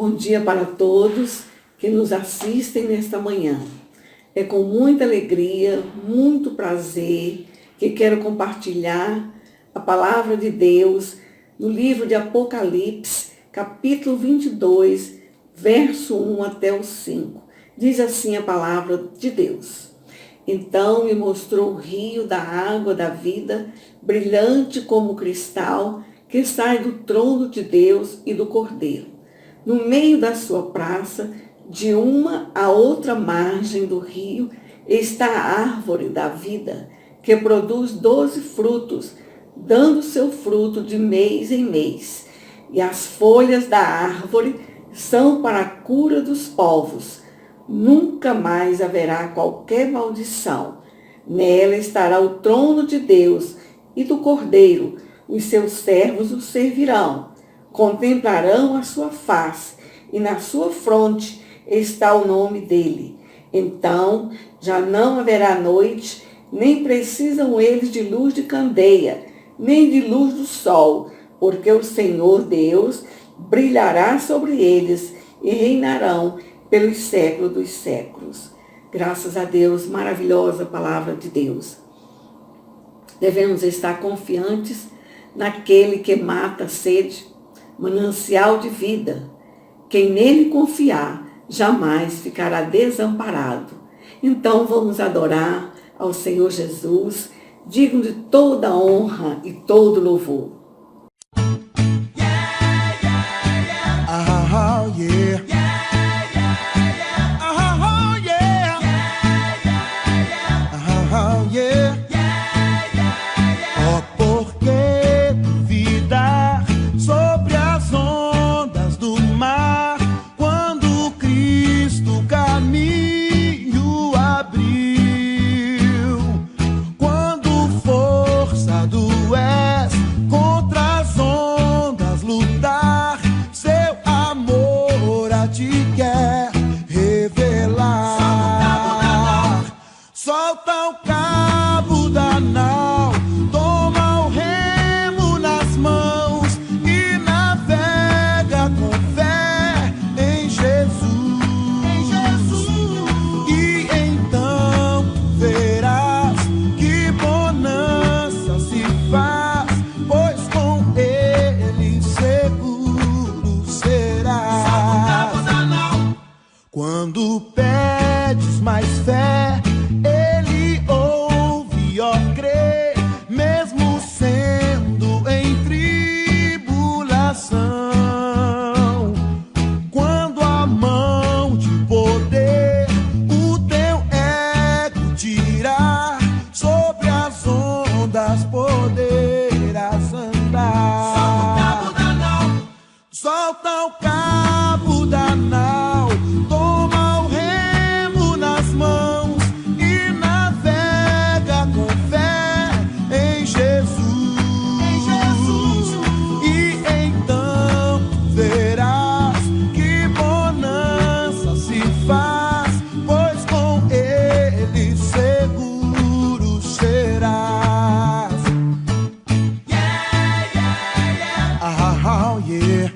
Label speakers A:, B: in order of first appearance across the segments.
A: Bom dia para todos que nos assistem nesta manhã. É com muita alegria, muito prazer que quero compartilhar a palavra de Deus no livro de Apocalipse, capítulo 22, verso 1 até o 5. Diz assim a palavra de Deus. Então me mostrou o rio da água da vida, brilhante como cristal, que sai do trono de Deus e do Cordeiro. No meio da sua praça, de uma a outra margem do rio, está a árvore da vida, que produz 12 frutos, dando seu fruto de mês em mês. E as folhas da árvore são para a cura dos povos. Nunca mais haverá qualquer maldição. Nela estará o trono de Deus e do Cordeiro. Os seus servos o servirão. Contemplarão a sua face, e na sua fronte está o nome dele. Então já não haverá noite, nem precisam eles de luz de candeia, nem de luz do sol, porque o Senhor Deus brilhará sobre eles e reinarão pelos séculos dos séculos. Graças a Deus, maravilhosa palavra de Deus. Devemos estar confiantes naquele que mata a sede, manancial de vida. Quem nele confiar jamais ficará desamparado. Então vamos adorar ao Senhor Jesus, digno de toda honra e todo louvor.
B: Solta o cabo da nau, toma o remo nas mãos e navega com fé em Jesus. E então verás que bonança se faz, pois com ele seguro serás. Solta o cabo da nau. Quando pedes mais fé, ele ouve, ó, crê, mesmo sendo em tribulação. Quando a mão de poder o teu ego tirar, sobre as ondas poderás andar. Solta o cabo da nau. Solta o cabo da nau, toma o remo nas mãos e navega com fé em Jesus. E então verás que bonança se faz, pois com ele seguro serás. Yeah, yeah, yeah. Oh, yeah.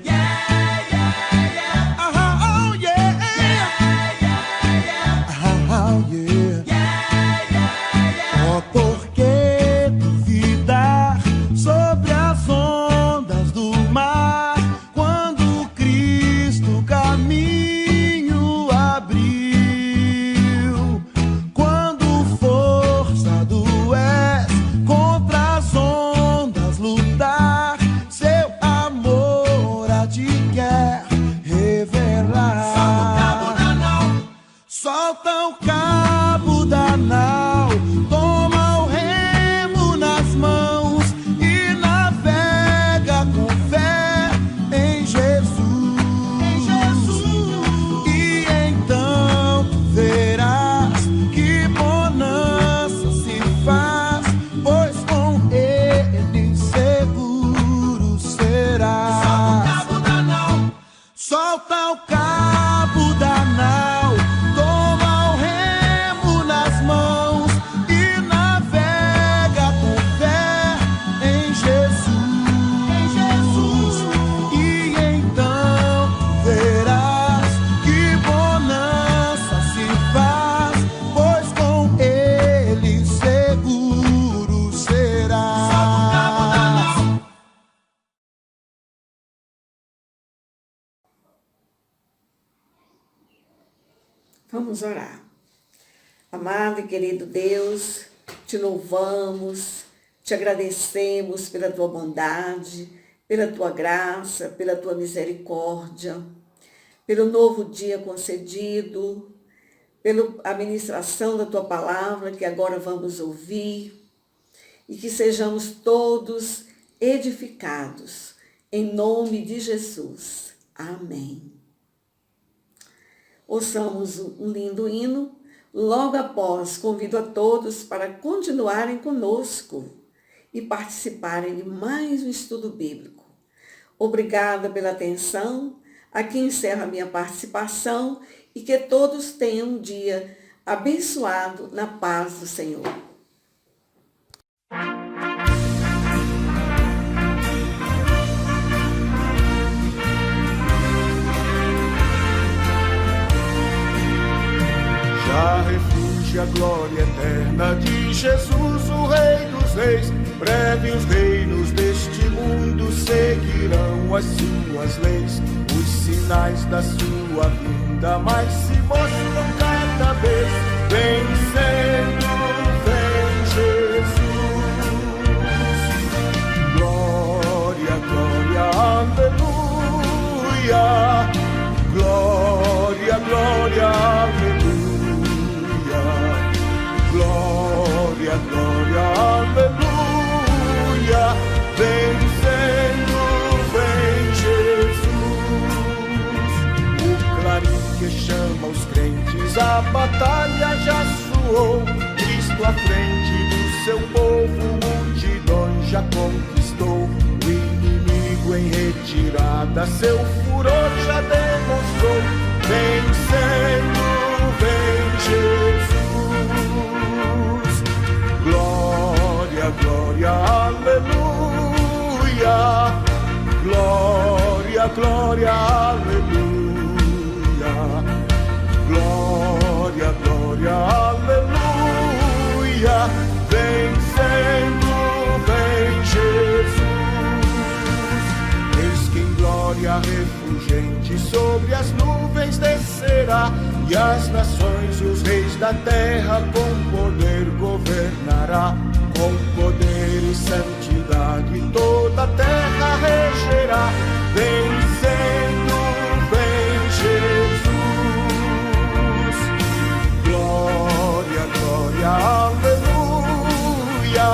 B: Porque duvidar sobre as ondas do mar, quando Cristo caminho abriu, quando força do és contra as ondas lutar, seu amor a ti quer revelar. Solta o cabo da nau, toma o remo nas mãos e navega com fé em Jesus. E então verás que bonança se faz, pois com ele seguro serás. Solta o cabo da nau. Solta o cabo da nau, toma o remo
A: Vamos orar. Amado e querido Deus, te louvamos, te agradecemos pela tua bondade, pela tua graça, pela tua misericórdia, pelo novo dia concedido, pela ministração da tua palavra que agora vamos ouvir, e que sejamos todos edificados, em nome de Jesus. Amém. Ouçamos um lindo hino. Logo após, convido a todos para continuarem conosco e participarem de mais um estudo bíblico. Obrigada pela atenção. Aqui encerro a minha participação e que todos tenham um dia abençoado na paz do Senhor.
B: Já refúgio a glória eterna de Jesus, o Rei dos Reis. Breve os reinos deste mundo seguirão as suas leis. Os sinais da sua vinda mais se mostram cada vez. Vencendo, vem Jesus. Glória, glória, aleluia. Glória, glória, aleluia. Glória, glória, aleluia. Vencendo, vem Jesus. O clarim que chama os crentes, a batalha já soou. Cristo à frente do seu povo, multidões já conquistou. O inimigo em retirada, seu furor já demonstrou. Vencendo, vem Jesus. Glória, glória, aleluia. Glória, glória, aleluia. Glória, glória, aleluia. Vencendo, vem Jesus. Eis que em glória refulgente sobre as nuvens descerá, e as nações, os reis da terra, com poder governará. Com poder e santidade toda a terra regerá. Vencendo, vem Jesus. Glória, glória, aleluia.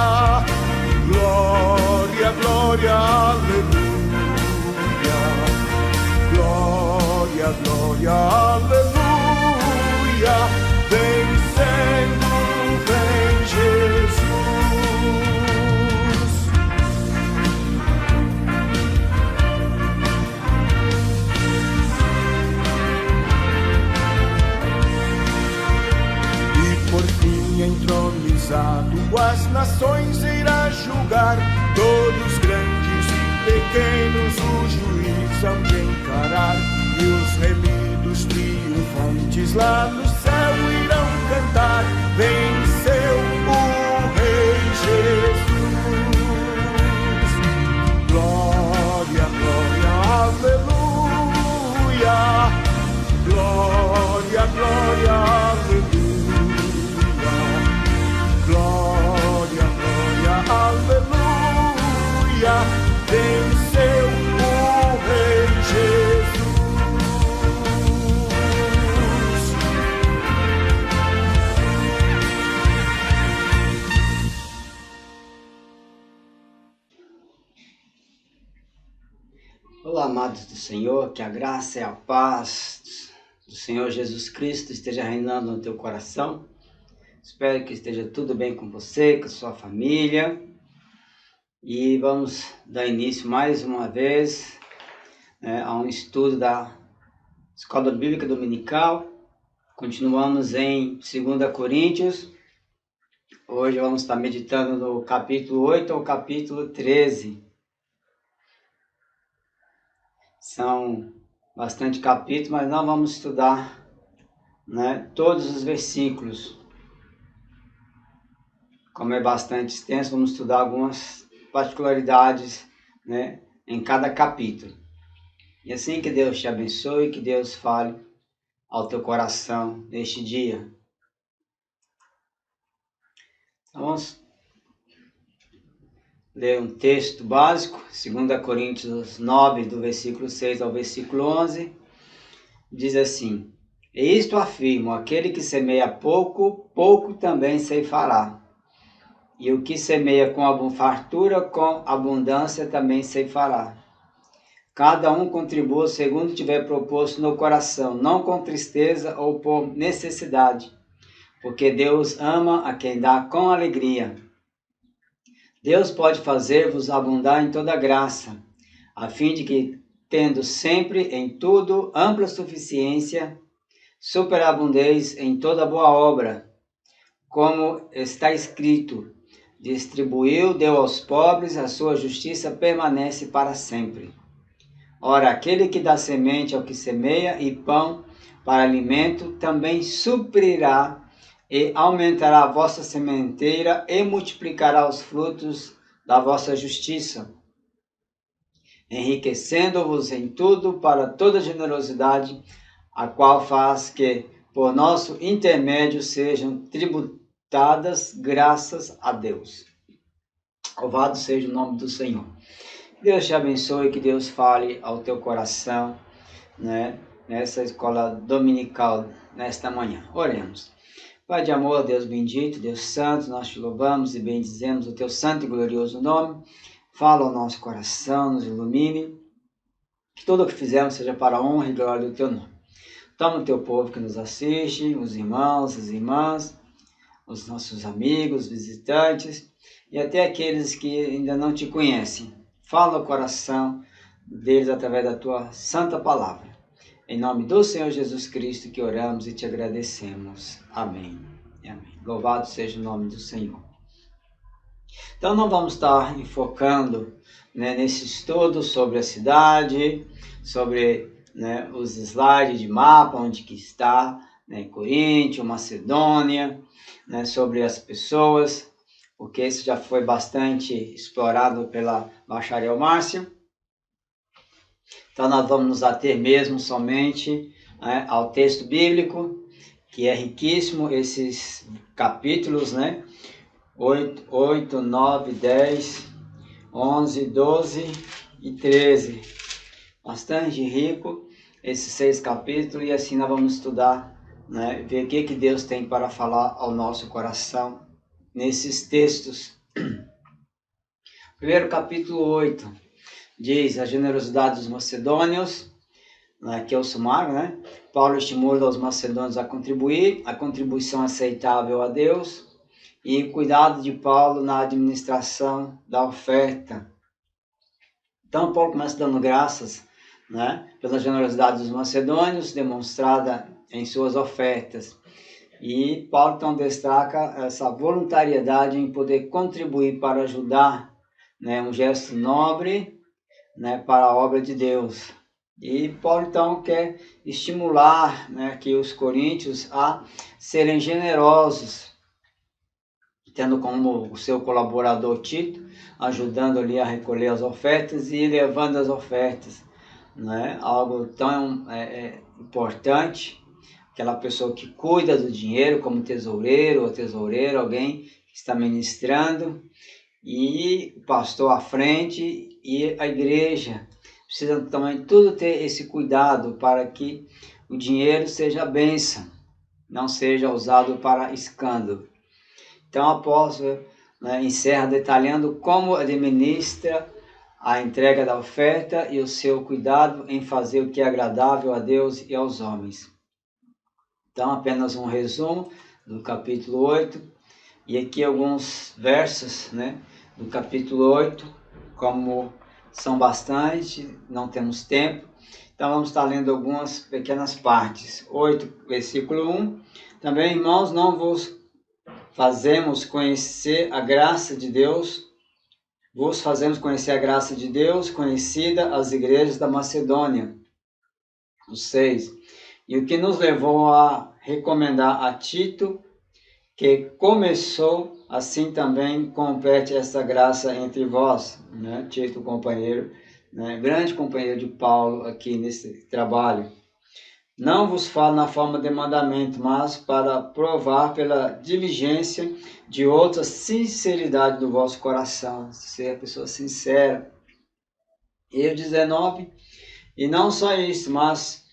B: Glória, glória, aleluia. Glória, glória, aleluia. Vencendo, vem Jesus. E por fim entronizado as nações irá julgar, todos grandes e pequenos o juiz hão de encarar. E os remidos triunfantes lá no céu irão cantar. Venceu o Rei Jesus. Glória, glória, aleluia. Glória, glória, aleluia. Glória, glória, aleluia. Venceu o Rei Jesus.
C: Olá, amados do Senhor, que a graça e a paz do Senhor Jesus Cristo esteja reinando no teu coração. Espero que esteja tudo bem com você, com a sua família. E vamos dar início mais uma vez a um estudo da Escola Bíblica Dominical. Continuamos em 2 Coríntios. Hoje vamos estar meditando no capítulo 8 ao capítulo 13. São bastante capítulos, mas não vamos estudar todos os versículos. Como é bastante extenso, vamos estudar algumas particularidades em cada capítulo. E assim que Deus te abençoe, que Deus fale ao teu coração neste dia. Vamos ler um texto básico, 2 Coríntios 9, do versículo 6 ao versículo 11, diz assim: E isto afirmo, aquele que semeia pouco, pouco também ceifará. E o que semeia com fartura, com abundância também ceifará. Cada um contribua segundo tiver proposto no coração, não com tristeza ou por necessidade, porque Deus ama a quem dá com alegria. Deus pode fazer-vos abundar em toda graça, a fim de que, tendo sempre em tudo ampla suficiência, superabundeis em toda boa obra, como está escrito: distribuiu, deu aos pobres, a sua justiça permanece para sempre. Ora, aquele que dá semente ao que semeia e pão para alimento, também suprirá e aumentará a vossa sementeira e multiplicará os frutos da vossa justiça, enriquecendo-vos em tudo para toda generosidade, a qual faz que, por nosso intermédio, sejam tributadas graças a Deus. Louvado seja o nome do Senhor. Deus te abençoe, que Deus fale ao teu coração, né, nessa escola dominical, nesta manhã. Oremos. Pai de amor, Deus bendito, Deus santo, nós te louvamos e bendizemos o teu santo e glorioso nome. Fala ao nosso coração, nos ilumine, que tudo o que fizermos seja para a honra e glória do teu nome. Toma o teu povo que nos assiste, os irmãos, as irmãs, os nossos amigos, visitantes e até aqueles que ainda não te conhecem. Fala ao coração deles através da tua santa palavra. Em nome do Senhor Jesus Cristo que oramos e te agradecemos. Amém. Amém. Louvado seja o nome do Senhor. Então não vamos estar enfocando, né, nesse estudo sobre a cidade, sobre, né, os slides de mapa, onde que está, né, Coríntio, Macedônia, né, sobre as pessoas, porque isso já foi bastante explorado pela bacharel Márcia. Então nós vamos nos ater mesmo somente, né, ao texto bíblico, que é riquíssimo, esses capítulos, né, 8, 9, 10, 11, 12 e 13. Bastante rico esses 6 capítulos, e assim nós vamos estudar, né, ver o que Deus tem para falar ao nosso coração nesses textos. Primeiro capítulo 8. Diz a generosidade dos macedônios, que é o sumário, né? Paulo estimula os macedônios a contribuir, a contribuição aceitável a Deus e cuidado de Paulo na administração da oferta. Então Paulo começa dando graças, né, pela generosidade dos macedônios demonstrada em suas ofertas. E Paulo então destaca essa voluntariedade em poder contribuir para ajudar, né, um gesto nobre, né, para a obra de Deus. E Paulo então quer estimular, né, que os coríntios a serem generosos, tendo como o seu colaborador Tito, ajudando ali a recolher as ofertas e levando as ofertas, né, algo tão importante. Aquela pessoa que cuida do dinheiro, como tesoureiro ou tesoureira, alguém que está ministrando, e o pastor à frente e a igreja precisa também tudo ter esse cuidado para que o dinheiro seja bênção, não seja usado para escândalo. Então o apóstolo, né, encerra detalhando como administra a entrega da oferta e o seu cuidado em fazer o que é agradável a Deus e aos homens. Então apenas um resumo do capítulo 8 e aqui alguns versos, né, do capítulo 8, como são bastante, não temos tempo, então vamos estar lendo algumas pequenas partes. 8, versículo 1. Também, irmãos, não vos fazemos conhecer a graça de Deus, vos fazemos conhecer a graça de Deus, conhecida às igrejas da Macedônia. O 6. E o que nos levou a recomendar a Tito, que começou, assim também compete essa graça entre vós, né? Tito, companheiro, né? Grande companheiro de Paulo aqui nesse trabalho. Não vos falo na forma de mandamento, mas para provar pela diligência de outra sinceridade do vosso coração, ser a pessoa sincera. E o 19, e não só isso, mas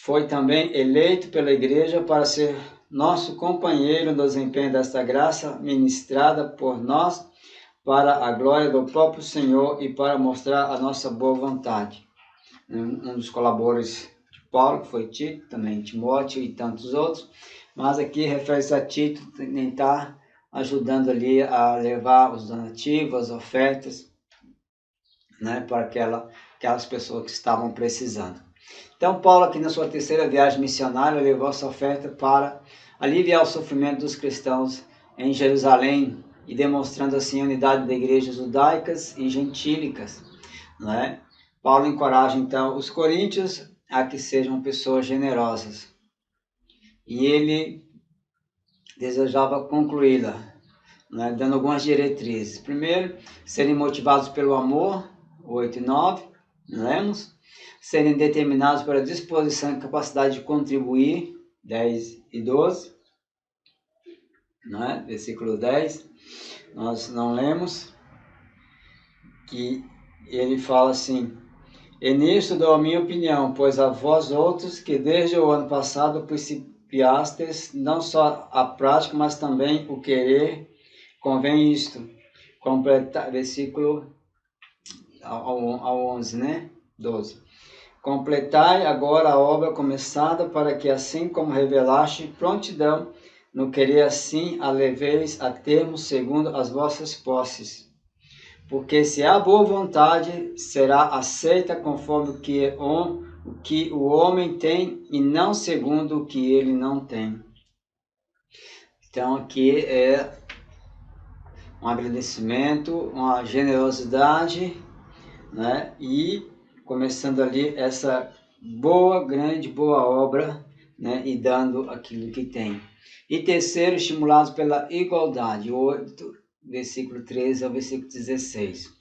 C: foi também eleito pela igreja para ser nosso companheiro no desempenho desta graça ministrada por nós para a glória do próprio Senhor e para mostrar a nossa boa vontade. Um dos colaboradores de Paulo, que foi Tito, também Timóteo e tantos outros, mas aqui refere-se a Tito em estar ajudando ali a levar os donativos, as ofertas, né, para aquelas pessoas que estavam precisando. Então, Paulo, aqui na sua terceira viagem missionária, levou essa oferta para aliviar o sofrimento dos cristãos em Jerusalém e demonstrando assim a unidade da igreja judaicas e gentílicas, né? Paulo encoraja, então, os coríntios a que sejam pessoas generosas. E ele desejava concluí-la, né, dando algumas diretrizes. Primeiro, serem motivados pelo amor, 8 e 9, lemos. Serem determinados pela disposição e capacidade de contribuir, 10 e 12, né? Versículo 10, nós não lemos, que ele fala assim: e nisto dou a minha opinião, pois a vós outros que desde o ano passado principiastes não só a prática, mas também o querer, convém isto, completar, versículo ao 11, né? 12. Completai agora a obra começada, para que assim como revelaste prontidão no querer, assim a leveis a termo segundo as vossas posses. Porque se há boa vontade, será aceita conforme o que o homem tem e não segundo o que ele não tem. Então aqui é um agradecimento, uma generosidade, né? E começando ali essa grande boa obra, né? E dando aquilo que tem. E terceiro, estimulados pela igualdade, 8, versículo 13 ao versículo 16.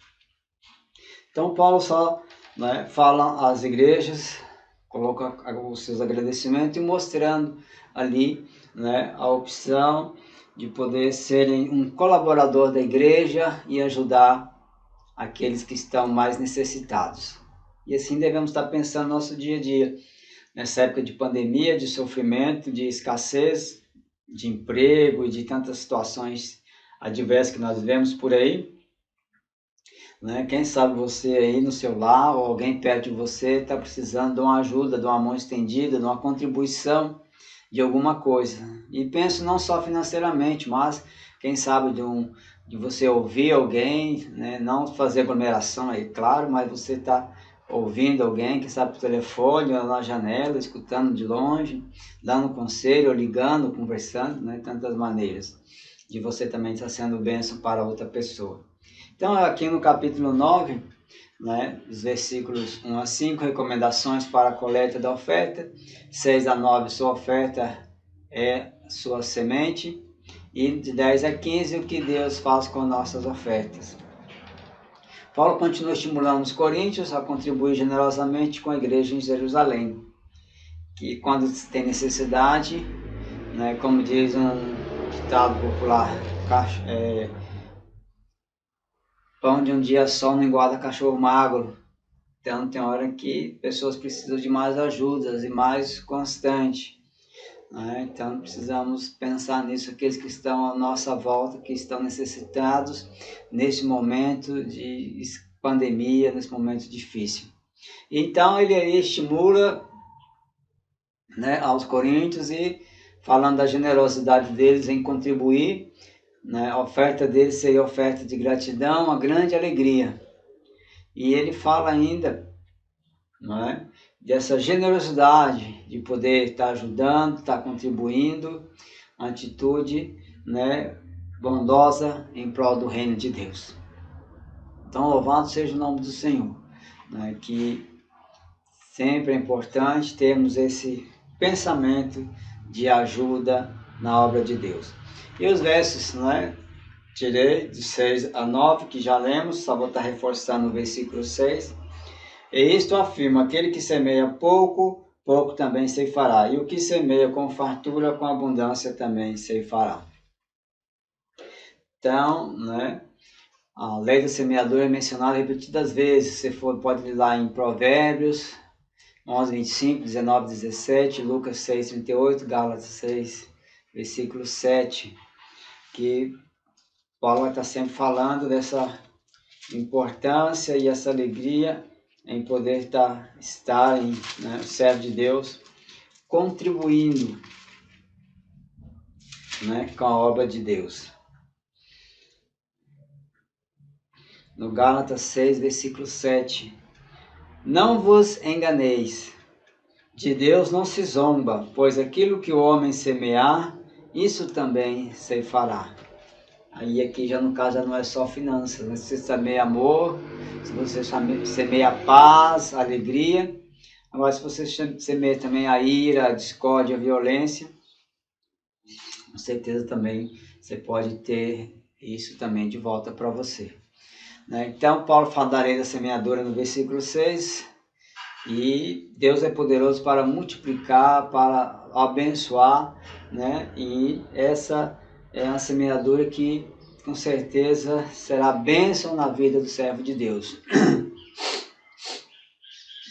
C: Então Paulo só, né, fala às igrejas, coloca os seus agradecimentos e mostrando ali, né, a opção de poder serem um colaborador da igreja e ajudar aqueles que estão mais necessitados. E assim devemos estar pensando no nosso dia a dia, nessa época de pandemia, de sofrimento, de escassez, de emprego e de tantas situações adversas que nós vemos por aí, né? Quem sabe você aí no seu lar ou alguém perto de você está precisando de uma ajuda, de uma mão estendida, de uma contribuição de alguma coisa. E penso não só financeiramente, mas quem sabe de você ouvir alguém, né? Não fazer aglomeração aí, claro, mas você está ouvindo alguém, quem sabe por telefone ou na janela, escutando de longe, dando conselho, ou ligando, conversando, né? Tantas maneiras de você também estar sendo bênção para outra pessoa. Então aqui no capítulo 9, né, os versículos 1 a 5, recomendações para a coleta da oferta, 6 a 9, sua oferta é sua semente, e de 10 a 15, o que Deus faz com nossas ofertas. Paulo continua estimulando os coríntios a contribuir generosamente com a igreja em Jerusalém, que quando tem necessidade, né, como diz um ditado popular, pão de um dia só não engorda cachorro magro. Então tem hora que pessoas precisam de mais ajudas e mais constante, né? Então precisamos pensar nisso, aqueles que estão à nossa volta, que estão necessitados neste momento de pandemia, nesse momento difícil. Então ele aí estimula, né, aos coríntios, e falando da generosidade deles em contribuir, né, a oferta deles seria oferta de gratidão, uma grande alegria. E ele fala ainda, né, dessa generosidade de poder estar ajudando, estar contribuindo, uma atitude, né, bondosa em prol do reino de Deus. Então louvado seja o nome do Senhor, né, que sempre é importante termos esse pensamento de ajuda na obra de Deus. E os versos, né, tirei de 6 a 9, que já lemos, só vou estar reforçando o versículo 6. E isto afirma: aquele que semeia pouco pouco também ceifará. E o que semeia com fartura, com abundância também ceifará. Então, né, a lei da semeadura é mencionada repetidas vezes. Se for, pode ir lá em Provérbios 11, 25, 19, 17, Lucas 6, 38, Gálatas 6, versículo 7, que Paulo vai estar sempre falando dessa importância e essa alegria em poder estar em, né, servo de Deus, contribuindo, né, com a obra de Deus. No Gálatas 6, versículo 7, não vos enganeis, de Deus não se zomba, pois aquilo que o homem semear, isso também ceifará. Aí aqui já no caso já não é só finanças, né? Se você semeia amor, se você semeia paz, alegria. Agora se você semeia também a ira, a discórdia, a violência, com certeza também você pode ter isso também de volta para você. Né? Então Paulo fala da lei da semeadura no versículo 6, e Deus é poderoso para multiplicar, para abençoar, né? E essa é a semeadura que com certeza será bênção na vida do servo de Deus.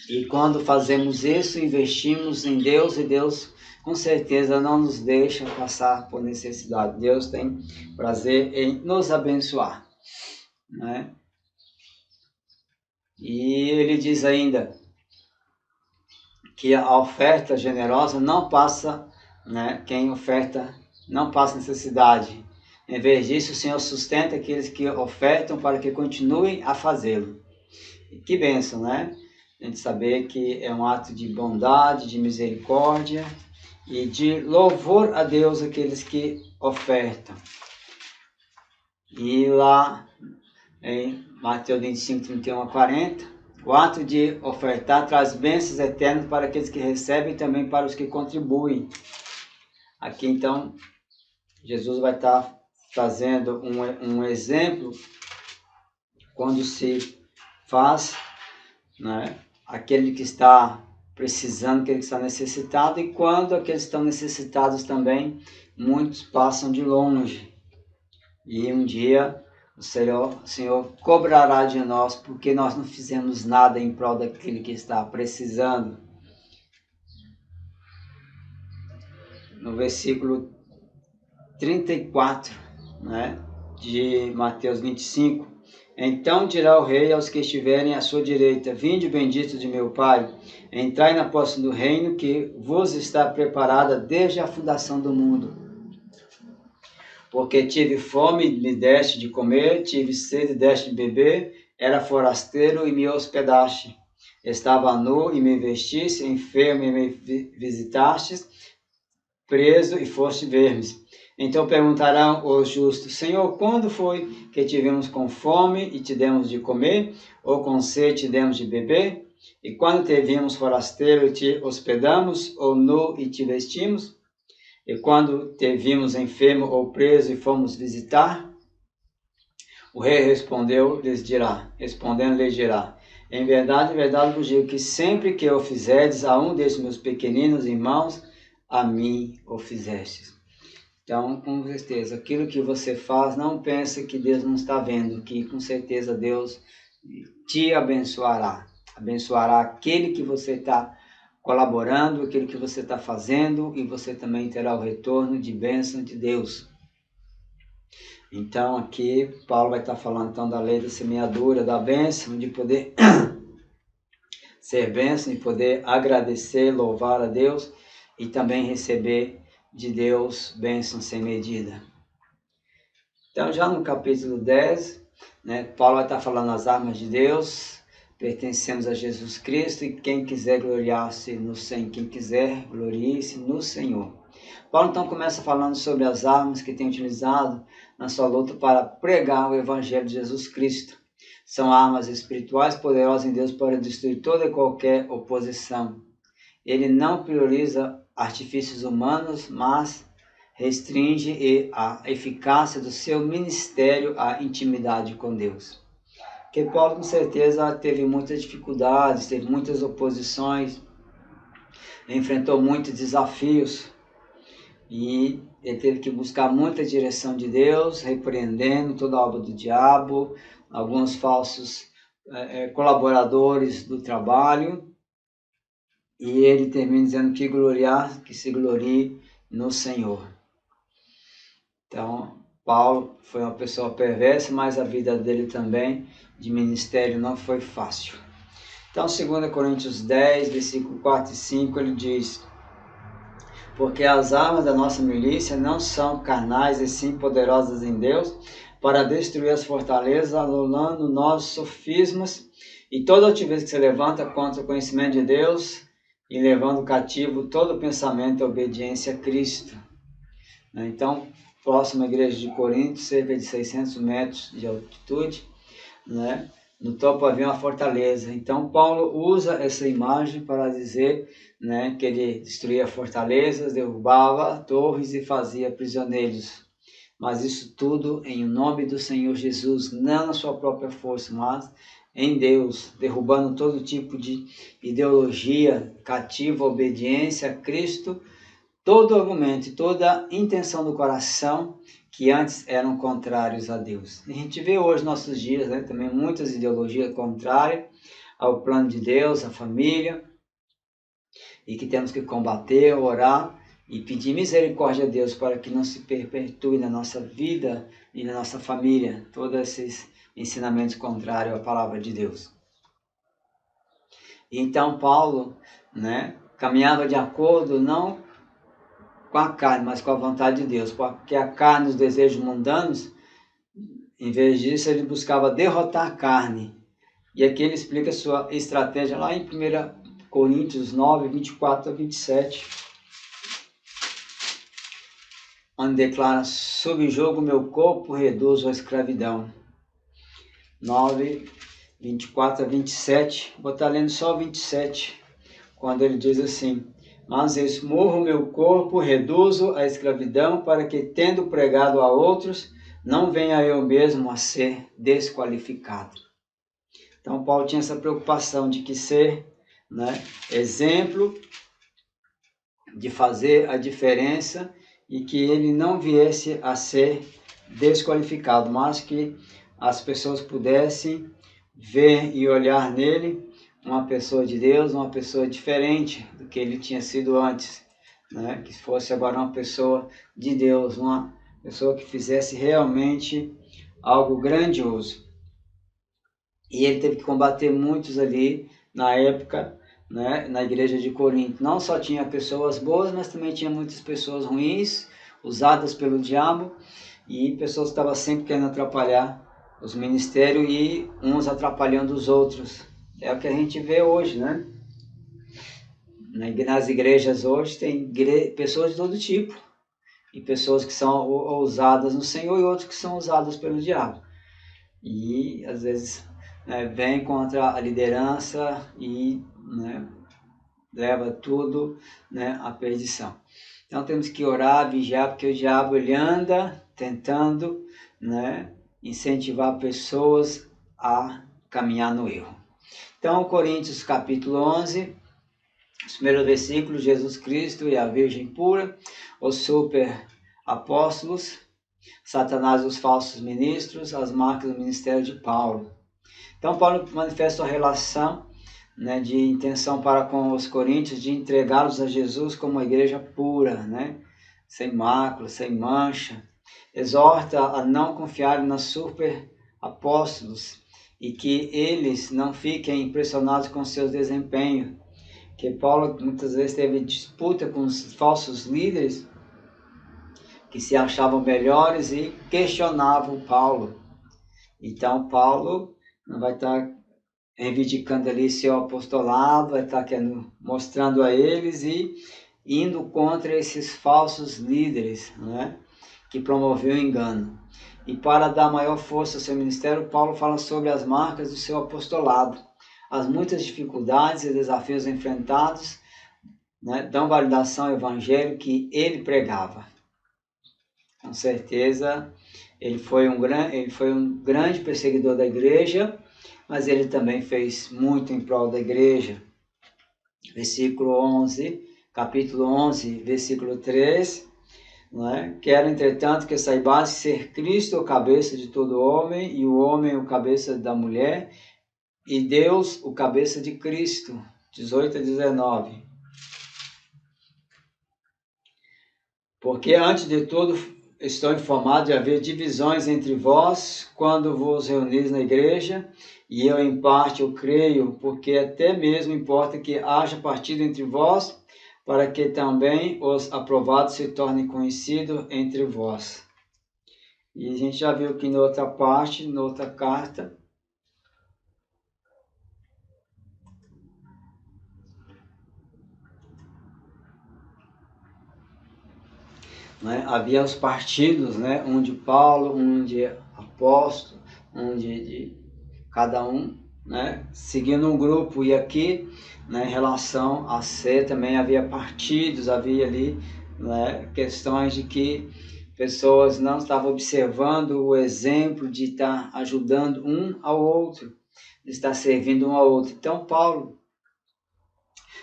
C: E quando fazemos isso, investimos em Deus, e Deus com certeza não nos deixa passar por necessidade. Deus tem prazer em nos abençoar, né? E ele diz ainda que a oferta generosa não passa, né? Quem oferta não passa necessidade. Em vez disso, o Senhor sustenta aqueles que ofertam para que continuem a fazê-lo. Que bênção, né? A gente saber que é um ato de bondade, de misericórdia e de louvor a Deus aqueles que ofertam. E lá em Mateus 25, 31 a 40, o ato de ofertar traz bênçãos eternas para aqueles que recebem e também para os que contribuem. Aqui então, Jesus vai estar trazendo um exemplo quando se faz, né, aquele que está precisando, aquele que está necessitado, e quando aqueles que estão necessitados também, muitos passam de longe. E um dia o Senhor cobrará de nós porque nós não fizemos nada em prol daquele que está precisando. No versículo 34, né, de Mateus 25, então dirá o rei aos que estiverem à sua direita, vinde bendito de meu Pai, entrai na posse do reino que vos está preparada desde a fundação do mundo. Porque tive fome e me deste de comer, tive sede e deste de beber, era forasteiro e me hospedaste, estava nu e me vestiste, enfermo e me visitastes, preso e foste ver-me. Então perguntarão os justos, Senhor, quando foi que tivemos com fome e te demos de comer, ou com sede te demos de beber? E quando te vimos forasteiro e te hospedamos, ou nu e te vestimos? E quando te vimos enfermo ou preso e fomos visitar? O rei respondendo, lhes dirá, em verdade vos digo que sempre que o fizerdes a um desses meus pequeninos irmãos, a mim o fizestes. Então, com certeza, aquilo que você faz, não pense que Deus não está vendo, que com certeza Deus te abençoará. Abençoará aquele que você está colaborando, aquilo que você está fazendo, e você também terá o retorno de bênção de Deus. Então aqui Paulo vai estar falando então da lei da semeadura, da bênção, de poder ser bênção e poder agradecer, louvar a Deus e também receber de Deus bênção sem medida. Então já no capítulo 10, né, Paulo vai estar falando as armas de Deus, pertencemos a Jesus Cristo, e quem quiser gloriar-se no Senhor, quem quiser glorie-se no Senhor. Paulo então começa falando sobre as armas que tem utilizado na sua luta para pregar o Evangelho de Jesus Cristo. São armas espirituais poderosas em Deus para destruir toda e qualquer oposição. Ele não prioriza artifícios humanos, mas restringe a eficácia do seu ministério à intimidade com Deus. Porque Paulo com certeza teve muitas dificuldades, teve muitas oposições, enfrentou muitos desafios e ele teve que buscar muita direção de Deus, repreendendo toda a obra do diabo, alguns falsos colaboradores do trabalho, e ele termina dizendo que se glorie no Senhor. Então, Paulo foi uma pessoa perversa, mas a vida dele também de ministério não foi fácil. Então, 2 Coríntios 10, versículo 4 e 5, ele diz: porque as armas da nossa milícia não são carnais, e sim poderosas em Deus, para destruir as fortalezas, anulando nossos sofismas e toda altivez que se levanta contra o conhecimento de Deus, e levando cativo todo pensamento à obediência a Cristo. Então, próxima à igreja de Corinto, cerca de 600 metros de altitude, né? No topo havia uma fortaleza. Então, Paulo usa essa imagem para dizer, né, que ele destruía fortalezas, derrubava torres e fazia prisioneiros. Mas isso tudo em nome do Senhor Jesus, não na sua própria força, mas em Deus, derrubando todo tipo de ideologia cativa, obediência a Cristo, todo argumento e toda intenção do coração que antes eram contrários a Deus. A gente vê hoje, nossos dias, né, também muitas ideologias contrárias ao plano de Deus, à família, e que temos que combater, orar e pedir misericórdia a Deus para que não se perpetue na nossa vida e na nossa família todos esses ensinamentos contrários à palavra de Deus. Então Paulo, né, caminhava de acordo não com a carne, mas com a vontade de Deus, porque a carne, os desejos mundanos, em vez disso, ele buscava derrotar a carne. E aqui ele explica a sua estratégia lá em 1 Coríntios 9, 24 a 27, onde declara: subjugo meu corpo, reduzo a escravidão. 9, 24 a 27, vou estar lendo só o 27, quando ele diz assim: mas esmurro meu corpo, reduzo a escravidão, para que, tendo pregado a outros, não venha eu mesmo a ser desqualificado. Então, Paulo tinha essa preocupação de que ser, né, exemplo, de fazer a diferença e que ele não viesse a ser desqualificado, mas que as pessoas pudessem ver e olhar nele uma pessoa de Deus, uma pessoa diferente do que ele tinha sido antes, né? Que fosse agora uma pessoa de Deus, uma pessoa que fizesse realmente algo grandioso. E ele teve que combater muitos ali na época, né, na igreja de Corinto. Não só tinha pessoas boas, mas também tinha muitas pessoas ruins, usadas pelo diabo, e pessoas que estavam sempre querendo atrapalhar os ministérios e uns atrapalhando os outros. É o que a gente vê hoje, né? Nas igrejas hoje tem pessoas de todo tipo. E pessoas que são ousadas no Senhor e outras que são usadas pelo diabo. E às vezes vem contra a liderança e, né, leva tudo, né, à perdição. Então temos que orar, vigiar, porque o diabo ele anda tentando, né, incentivar pessoas a caminhar no erro. Então, Coríntios capítulo 11, os primeiros versículos: Jesus Cristo e a Virgem pura, os super apóstolos, Satanás e os falsos ministros, as marcas do ministério de Paulo. Então, Paulo manifesta a relação, né, de intenção para com os coríntios de entregá-los a Jesus como uma igreja pura, né, sem mácula, sem mancha. Exorta a não confiarem nos super apóstolos e que eles não fiquem impressionados com seus desempenhos. Que Paulo muitas vezes teve disputa com os falsos líderes que se achavam melhores e questionavam Paulo. Então Paulo não vai estar reivindicando ali seu apostolado, vai estar mostrando a eles e indo contra esses falsos líderes, né, que promoviam o engano. E para dar maior força ao seu ministério, Paulo fala sobre as marcas do seu apostolado. As muitas dificuldades e desafios enfrentados, né, dão validação ao evangelho que ele pregava. Com certeza, ele foi um grande perseguidor da igreja, mas ele também fez muito em prol da igreja. Versículo 11 capítulo 11, versículo 3, não é? Quero, entretanto, que saibais ser Cristo o cabeça de todo homem, e o homem o cabeça da mulher, e Deus o cabeça de Cristo, 18 a 19. Porque antes de tudo estou informado de haver divisões entre vós quando vos reunis na igreja, e eu em parte eu creio, porque até mesmo importa que haja partido entre vós, para que também os aprovados se tornem conhecidos entre vós. E a gente já viu que na outra parte, na outra carta, né, havia os partidos, né, um de Paulo, um de apóstolo, um de cada um, né, seguindo um grupo. E aqui, né, em relação a ser, também havia partidos, havia ali, né, questões de que pessoas não estavam observando o exemplo de estar ajudando um ao outro, de estar servindo um ao outro. Então Paulo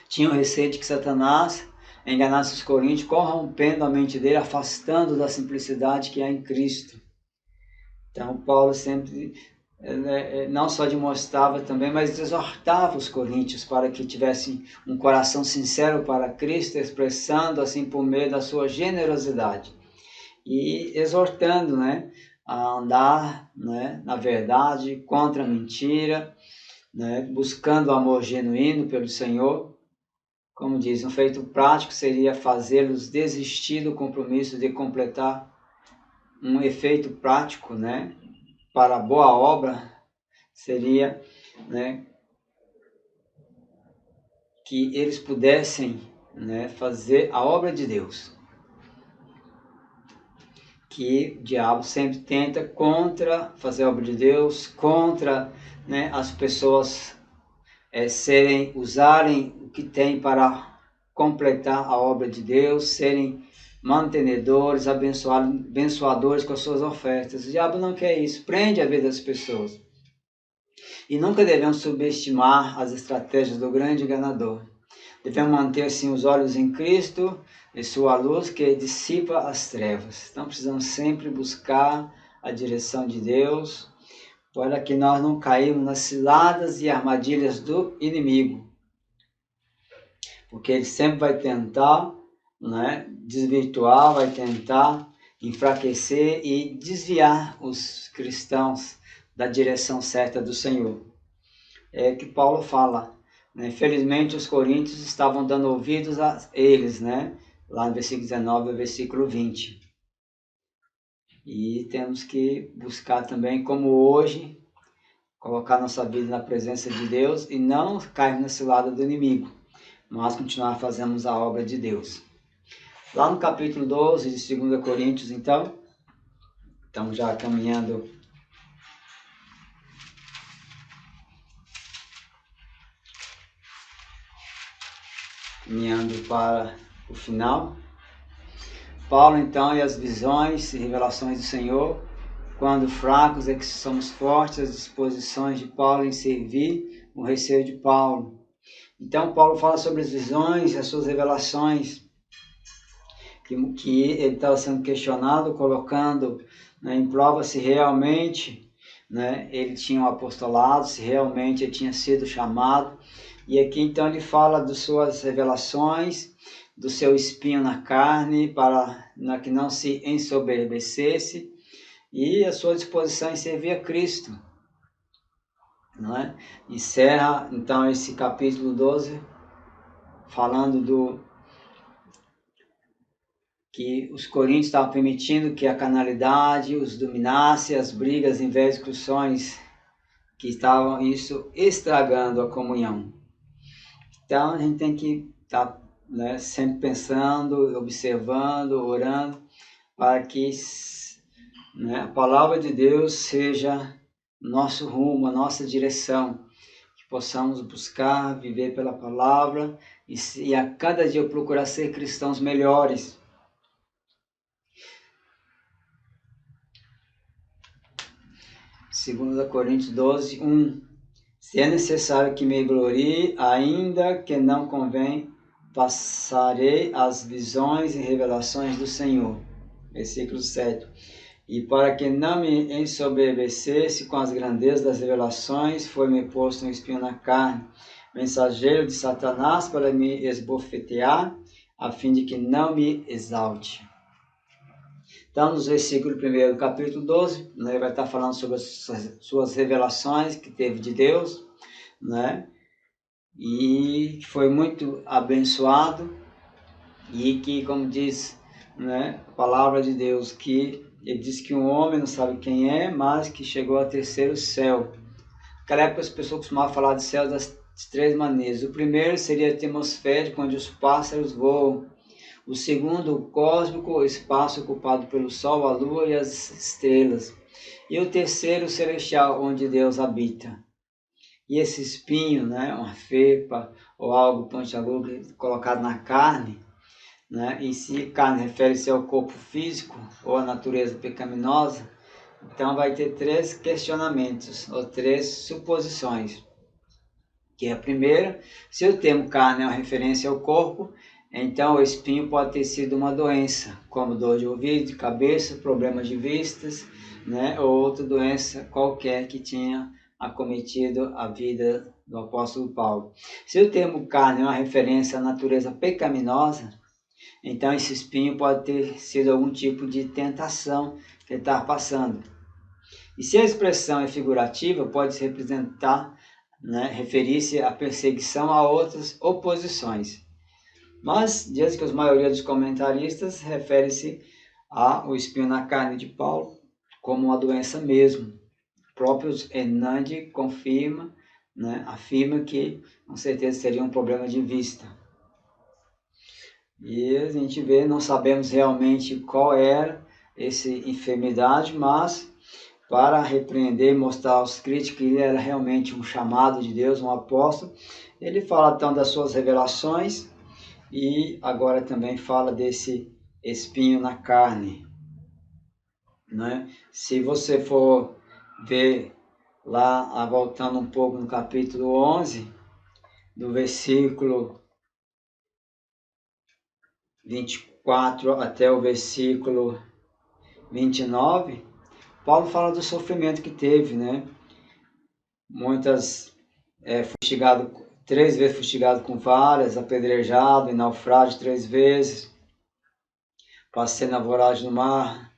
C: tinha o receio de que Satanás enganasse os coríntios, corrompendo a mente dele, afastando da simplicidade que há em Cristo. Então Paulo sempre não só demonstrava também, mas exortava os coríntios para que tivessem um coração sincero para Cristo, expressando assim por meio da sua generosidade e exortando, né, a andar, né, na verdade, contra a mentira, né, buscando o amor genuíno pelo Senhor. Como diz, um feito prático seria fazê-los desistir do compromisso de completar um efeito prático, né, para a boa obra, seria, né, que eles pudessem, né, fazer a obra de Deus. Que o diabo sempre tenta contra fazer a obra de Deus, contra, né, as pessoas usarem o que tem para completar a obra de Deus, serem mantenedores, abençoadores com as suas ofertas. O diabo não quer isso, prende a vida das pessoas. E nunca devemos subestimar as estratégias do grande enganador. Devemos manter assim os olhos em Cristo e sua luz que dissipa as trevas. Então precisamos sempre buscar a direção de Deus, para que nós não caímos nas ciladas e armadilhas do inimigo. Porque ele sempre vai tentar, né, desvirtuar, vai tentar enfraquecer e desviar os cristãos da direção certa do Senhor. É que Paulo fala, né? Felizmente os coríntios estavam dando ouvidos a eles, né? Lá no versículo 19 ao versículo 20. E temos que buscar também, como hoje, colocar nossa vida na presença de Deus e não cair nesse lado do inimigo, mas continuar fazendo a obra de Deus. Lá no capítulo 12 de 2 Coríntios, então, estamos já caminhando para o final. Paulo, então, e as visões e revelações do Senhor. Quando fracos é que somos fortes, as disposições de Paulo em servir, o receio de Paulo. Então, Paulo fala sobre as visões e as suas revelações, que ele estava sendo questionado, colocando, né, em prova se realmente, né, ele tinha um apostolado, se realmente ele tinha sido chamado. E aqui, então, ele fala das suas revelações, do seu espinho na carne, para que não se ensoberbecesse, e a sua disposição em servir a Cristo. Não é? Encerra, então, esse capítulo 12, falando que os coríntios estavam permitindo que a carnalidade os dominasse, as brigas, invejas, discussões, que estavam isso estragando a comunhão. Então, a gente tem que estar, né, sempre pensando, observando, orando, para que, né, a palavra de Deus seja nosso rumo, a nossa direção, que possamos buscar, viver pela palavra e a cada dia procurar ser cristãos melhores. Segunda Coríntios 12, 1. Se é necessário que me glorie, ainda que não convém, passarei as visões e revelações do Senhor. Versículo 7. E para que não me ensoberbecesse com as grandezas das revelações, foi-me posto um espinho na carne, mensageiro de Satanás para me esbofetear, a fim de que não me exalte. Então, nos versículos 1 do capítulo 12, né, vai estar falando sobre as suas revelações que teve de Deus, né, e foi muito abençoado, e que, como diz, né, a palavra de Deus, que ele diz que um homem não sabe quem é, mas que chegou ao terceiro céu. Naquela época as pessoas costumavam falar de céu das 3 maneiras. O primeiro seria atmosférico, onde os pássaros voam. O segundo, o cósmico, o espaço ocupado pelo Sol, a Lua e as estrelas. E o terceiro, o celestial, onde Deus habita. E esse espinho, né, uma fepa ou algo pontiagudo colocado na carne, né, e se carne refere-se ao corpo físico ou à natureza pecaminosa, então vai ter 3 questionamentos ou 3 suposições. Que é a primeira, se o termo carne é uma referência ao corpo, então o espinho pode ter sido uma doença, como dor de ouvido, de cabeça, problemas de vistas, né, ou outra doença qualquer que tinha acometido a vida do apóstolo Paulo. Se o termo carne é uma referência à natureza pecaminosa, então esse espinho pode ter sido algum tipo de tentação que ele estava passando. E se a expressão é figurativa, pode se representar, né, referir-se à perseguição a outras oposições. Mas diz que a maioria dos comentaristas refere-se ao espinho na carne de Paulo como uma doença mesmo. O próprio Hernandes confirma, né, afirma que com certeza seria um problema de vista. E a gente vê, não sabemos realmente qual era essa enfermidade, mas para repreender e mostrar aos críticos que ele era realmente um chamado de Deus, um apóstolo, ele fala então das suas revelações e agora também fala desse espinho na carne, né? Se você for ver lá, voltando um pouco no capítulo 11, do versículo 24 até o versículo 29, Paulo fala do sofrimento que teve, né? Muitas, fustigado, 3 vezes fustigado com varas, apedrejado, em naufrágio 3 vezes, passei na voragem do mar,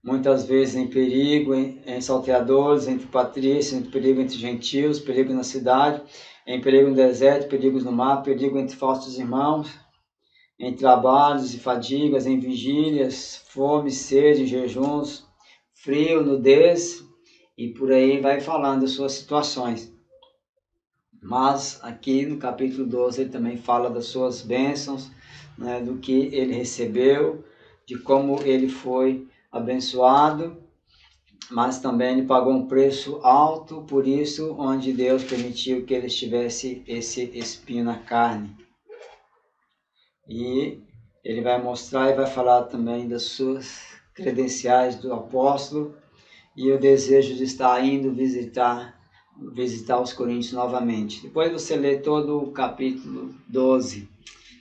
C: muitas vezes em perigo, em salteadores, entre patrícios, em perigo entre gentios, perigo na cidade, em perigo no deserto, perigos no mar, perigo entre falsos irmãos, em trabalhos e fadigas, em vigílias, fome, sede, jejuns, frio, nudez, e por aí vai falando das suas situações. Mas aqui no capítulo 12 ele também fala das suas bênçãos, né, do que ele recebeu, de como ele foi abençoado, mas também ele pagou um preço alto por isso, onde Deus permitiu que ele tivesse esse espinho na carne. E ele vai mostrar e vai falar também das suas credenciais do apóstolo e o desejo de estar indo visitar os coríntios novamente. Depois você lê todo o capítulo 12.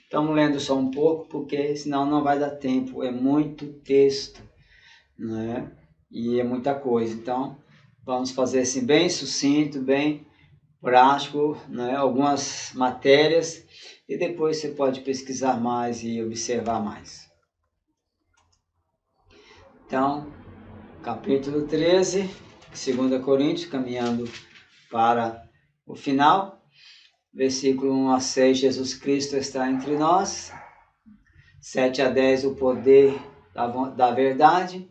C: Estamos lendo só um pouco, porque senão não vai dar tempo. É muito texto, né? E é muita coisa. Então, vamos fazer assim bem sucinto, bem prático, né? Algumas matérias, e depois você pode pesquisar mais e observar mais. Então, capítulo 13, 2 Coríntios, caminhando para o final, versículo 1 a 6, Jesus Cristo está entre nós, 7 a 10, o poder da verdade,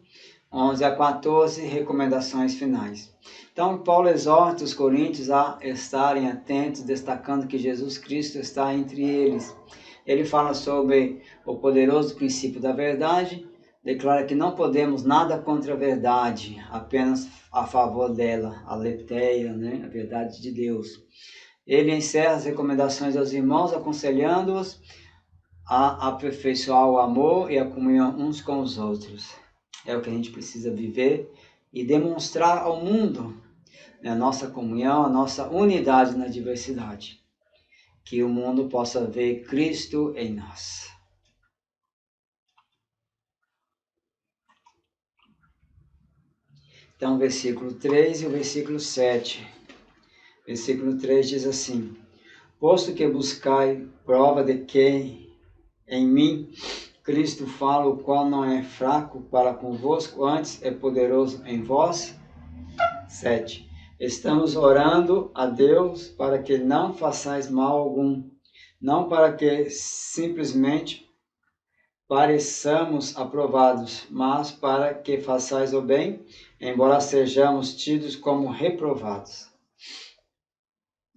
C: 11 a 14, recomendações finais. Então, Paulo exorta os coríntios a estarem atentos, destacando que Jesus Cristo está entre eles. Ele fala sobre o poderoso princípio da verdade, declara que não podemos nada contra a verdade, apenas a favor dela, a aletheia, né? A verdade de Deus. Ele encerra as recomendações aos irmãos, aconselhando-os a aperfeiçoar o amor e a comunhão uns com os outros. É o que a gente precisa viver e demonstrar ao mundo, né, a nossa comunhão, a nossa unidade na diversidade. que o mundo possa ver Cristo em nós. Então, versículo 3 e o versículo 7. Versículo 3 diz assim: posto que buscai prova de que em mim Cristo fala, o qual não é fraco para convosco, antes é poderoso em vós. 7. Estamos orando a Deus para que não façais mal algum, não para que simplesmente pareçamos aprovados, mas para que façais o bem, embora sejamos tidos como reprovados.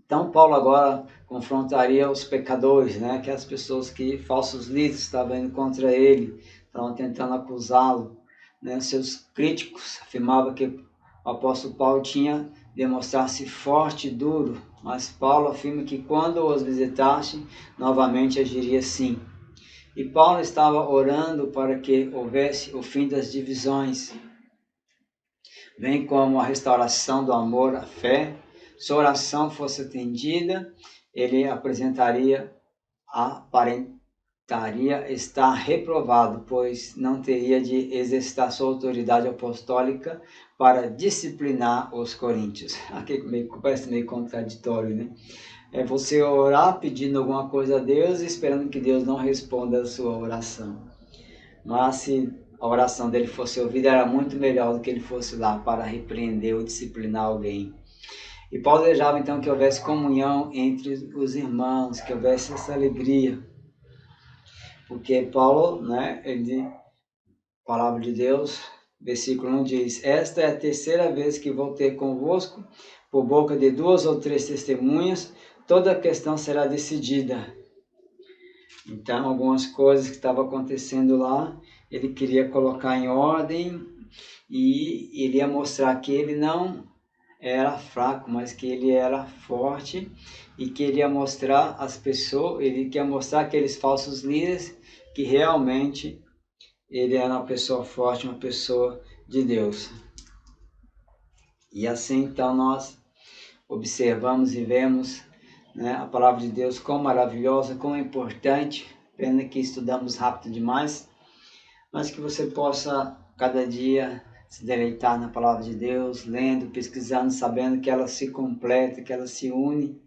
C: Então, Paulo agora confrontaria os pecadores, né? Aquelas pessoas que, falsos líderes, estavam indo contra ele, estavam tentando acusá-lo, né? Seus críticos afirmavam que o apóstolo Paulo tinha de mostrar-se forte e duro, mas Paulo afirma que quando os visitasse, novamente agiria assim. E Paulo estava orando para que houvesse o fim das divisões, bem como a restauração do amor à fé. Se a oração fosse atendida, ele aparentaria estar reprovado, pois não teria de exercitar sua autoridade apostólica para disciplinar os coríntios. Aqui parece meio contraditório, né? É você orar pedindo alguma coisa a Deus e esperando que Deus não responda a sua oração. Mas se a oração dele fosse ouvida, era muito melhor do que ele fosse lá para repreender ou disciplinar alguém. E Paulo desejava então que houvesse comunhão entre os irmãos, que houvesse essa alegria. Porque Paulo, né, ele, palavra de Deus, versículo 1 diz: esta é a terceira vez que vou ter convosco, por boca de 2 ou 3 testemunhas, toda a questão será decidida. Então, algumas coisas que estavam acontecendo lá, ele queria colocar em ordem e ele ia mostrar que ele não era fraco, mas que ele era forte e que ele ia mostrar às pessoas, ele quer mostrar aqueles falsos líderes que realmente ele era uma pessoa forte, uma pessoa de Deus. E assim então nós observamos e vemos, né, a palavra de Deus quão maravilhosa, quão importante. Pena que estudamos rápido demais, mas que você possa cada dia se deleitar na palavra de Deus, lendo, pesquisando, sabendo que ela se completa, que ela se une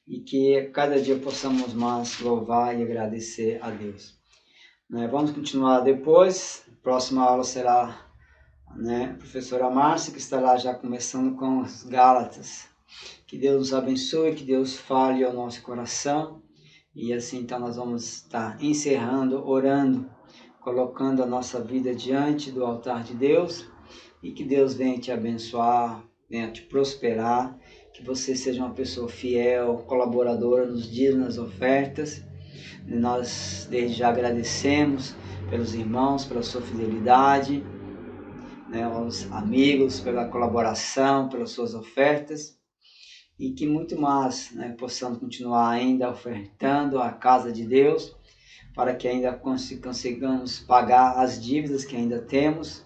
C: e que cada dia possamos mais louvar e agradecer a Deus. Vamos continuar depois. A próxima aula será, a professora Márcia, que estará já começando com os Gálatas. Que Deus nos abençoe, que Deus fale ao nosso coração. E assim então nós vamos estar encerrando, orando, colocando a nossa vida diante do altar de Deus. E que Deus venha te abençoar, venha te prosperar, que você seja uma pessoa fiel, colaboradora nos dias, nas ofertas. E nós desde já agradecemos pelos irmãos, pela sua fidelidade, aos amigos, pela colaboração, pelas suas ofertas. E que muito mais possamos continuar ainda ofertando à casa de Deus, para que ainda consigamos pagar as dívidas que ainda temos,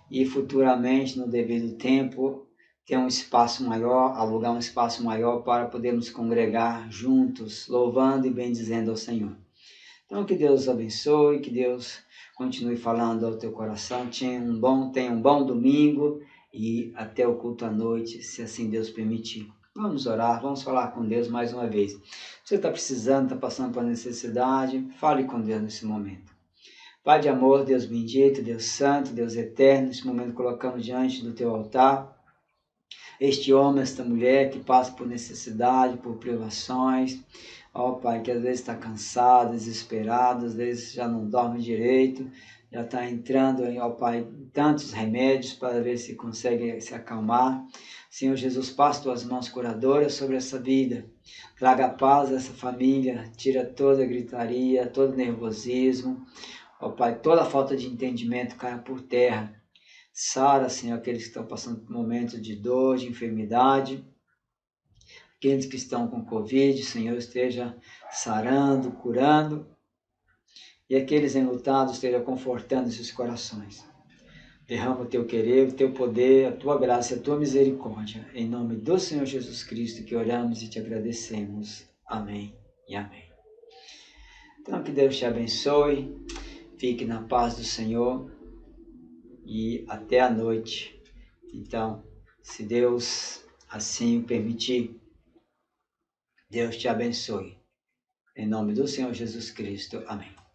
C: e futuramente, no devido tempo, ter um espaço maior, alugar um espaço maior para podermos congregar juntos, louvando e bendizendo ao Senhor. Então, que Deus abençoe, que Deus continue falando ao teu coração. Tenha um bom domingo e até o culto à noite, se assim Deus permitir. Vamos orar, vamos falar com Deus mais uma vez. Você está precisando, está passando por necessidade, fale com Deus nesse momento. Pai de amor, Deus bendito, Deus santo, Deus eterno, nesse momento colocamos diante do teu altar este homem, esta mulher que passa por necessidade, por privações, ó Pai, que às vezes está cansado, desesperado, às vezes já não dorme direito, já está entrando, ó Pai, em tantos remédios para ver se consegue se acalmar. Senhor Jesus, passe tuas mãos curadoras sobre essa vida, traga paz a essa família, tira toda a gritaria, todo o nervosismo, ó Pai, toda a falta de entendimento caia por terra. Sara, Senhor, aqueles que estão passando por momentos de dor, de enfermidade, aqueles que estão com Covid, Senhor, esteja sarando, curando, e aqueles enlutados esteja confortando esses corações. Derrama o teu querer, o teu poder, a tua graça e a tua misericórdia. Em nome do Senhor Jesus Cristo que oramos e te agradecemos. Amém e amém. Então, que Deus te abençoe, fique na paz do Senhor e até a noite. Então, se Deus assim o permitir, Deus te abençoe. Em nome do Senhor Jesus Cristo. Amém.